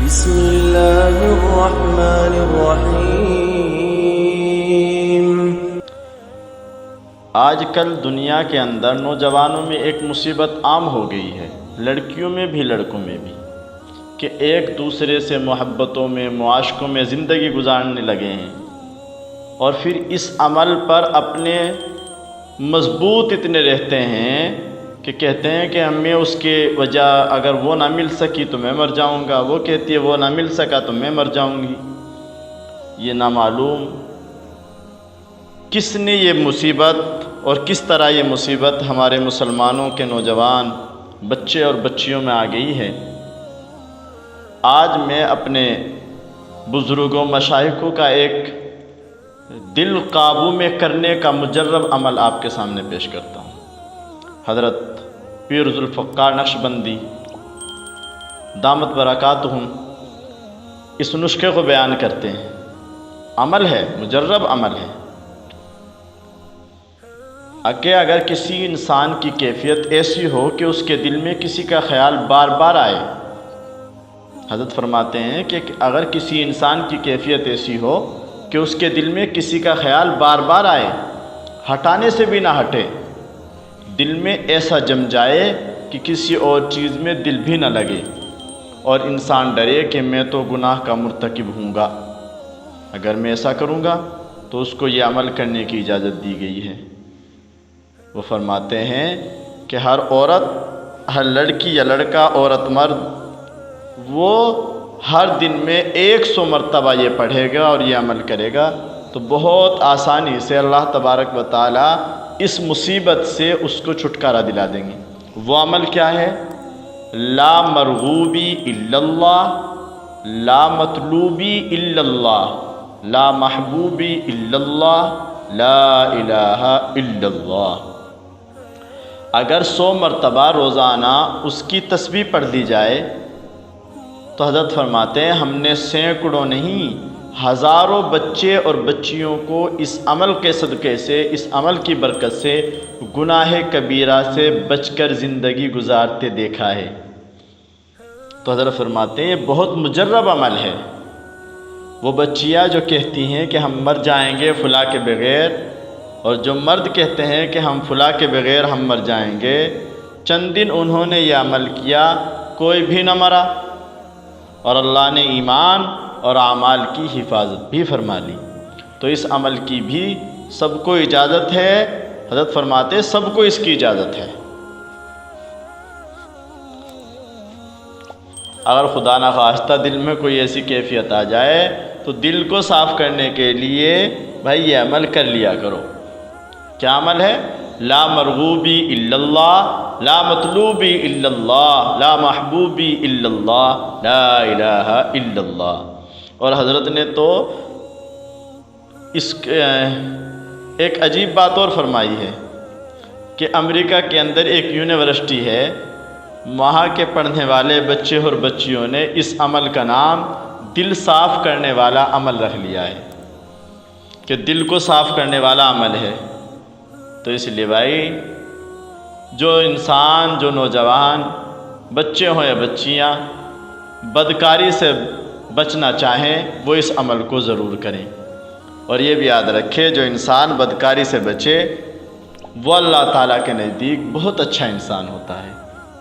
بسم اللہ الرحمن الرحیم۔ آج کل دنیا کے اندر نوجوانوں میں ایک مصیبت عام ہو گئی ہے، لڑکیوں میں بھی لڑکوں میں بھی، کہ ایک دوسرے سے محبتوں میں معاشقوں میں زندگی گزارنے لگے ہیں، اور پھر اس عمل پر اپنے مضبوط اتنے رہتے ہیں کہ کہتے ہیں کہ ہمیں اس کے وجہ اگر وہ نہ مل سکی تو میں مر جاؤں گا، وہ کہتی ہے وہ نہ مل سکا تو میں مر جاؤں گی۔ یہ نامعلوم کس نے یہ مصیبت اور کس طرح یہ مصیبت ہمارے مسلمانوں کے نوجوان بچے اور بچیوں میں آ گئی ہے۔ آج میں اپنے بزرگوں مشائخوں کا ایک دل قابو میں کرنے کا مجرب عمل آپ کے سامنے پیش کرتا ہوں۔ حضرت پیر ذوالفقار نقشبندی دامت برکاتہم اس نسخے کو بیان کرتے ہیں، عمل ہے، مجرب عمل ہے کہ اگر کسی انسان کی کیفیت ایسی ہو کہ اس کے دل میں کسی کا خیال بار بار آئے، حضرت فرماتے ہیں کہ اگر کسی انسان کی کیفیت ایسی ہو کہ اس کے دل میں کسی کا خیال بار بار آئے، ہٹانے سے بھی نہ ہٹے، دل میں ایسا جم جائے کہ کسی اور چیز میں دل بھی نہ لگے، اور انسان ڈرے کہ میں تو گناہ کا مرتکب ہوں گا، اگر میں ایسا کروں گا تو اس کو یہ عمل کرنے کی اجازت دی گئی ہے۔ وہ فرماتے ہیں کہ ہر عورت، ہر لڑکی یا لڑکا، عورت مرد، وہ ہر دن میں 100 مرتبہ یہ پڑھے گا اور یہ عمل کرے گا تو بہت آسانی سے اللہ تبارک و تعالی اس مصیبت سے اس کو چھٹکارا دلا دیں گے۔ وہ عمل کیا ہے؟ لا مرغوبی الا اللہ، لا مطلوبی الا اللہ، لا محبوبی الا اللہ، لا الہ الا اللہ۔ اگر 100 مرتبہ روزانہ اس کی تسبیح پڑھ دی جائے تو حضرت فرماتے ہیں ہم نے سینکڑوں نہیں ہزاروں بچے اور بچیوں کو اس عمل کے صدقے سے، اس عمل کی برکت سے گناہ کبیرہ سے بچ کر زندگی گزارتے دیکھا ہے۔ تو حضرت فرماتے ہیں یہ بہت مجرب عمل ہے۔ وہ بچیاں جو کہتی ہیں کہ ہم مر جائیں گے فلاں کے بغیر، اور جو مرد کہتے ہیں کہ ہم فلاں کے بغیر ہم مر جائیں گے، چند دن انہوں نے یہ عمل کیا، کوئی بھی نہ مرا، اور اللہ نے ایمان اور اعمال کی حفاظت بھی فرما لی۔ تو اس عمل کی بھی سب کو اجازت ہے، حضرت فرماتے سب کو اس کی اجازت ہے۔ اگر خدا نہ خواستہ دل میں کوئی ایسی کیفیت آ جائے تو دل کو صاف کرنے کے لیے بھائی یہ عمل کر لیا کرو۔ کیا عمل ہے؟ لا مرغوبی الا اللہ، لا مطلوبی الا اللہ، لا محبوبی الا اللہ، لا الہ الا اللہ۔ اور حضرت نے تو اس ایک عجیب بات اور فرمائی ہے کہ امریکہ کے اندر ایک یونیورسٹی ہے، وہاں کے پڑھنے والے بچے اور بچیوں نے اس عمل کا نام دل صاف کرنے والا عمل رکھ لیا ہے، کہ دل کو صاف کرنے والا عمل ہے۔ تو اس لیے بھائی جو انسان، جو نوجوان بچے ہوں یا بچیاں بدکاری سے بچنا چاہیں وہ اس عمل کو ضرور کریں، اور یہ بھی یاد رکھے جو انسان بدکاری سے بچے وہ اللہ تعالیٰ کے نزدیک بہت اچھا انسان ہوتا ہے۔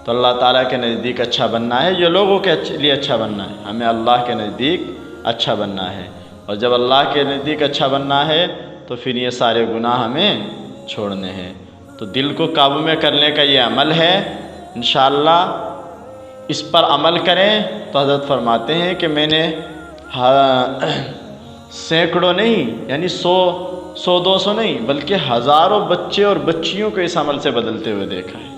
تو اللہ تعالیٰ کے نزدیک اچھا بننا ہے، یہ لوگوں کے لیے اچھا بننا ہے، ہمیں اللہ کے نزدیک اچھا بننا ہے، اور جب اللہ کے نزدیک اچھا بننا ہے تو پھر یہ سارے گناہ ہمیں چھوڑنے ہیں۔ تو دل کو قابو میں کرنے کا یہ عمل ہے، انشاءاللہ اس پر عمل کریں تو حضرت فرماتے ہیں کہ میں نے سینکڑوں نہیں، یعنی 100 200 نہیں بلکہ ہزاروں بچے اور بچیوں کو اس عمل سے بدلتے ہوئے دیکھا ہے۔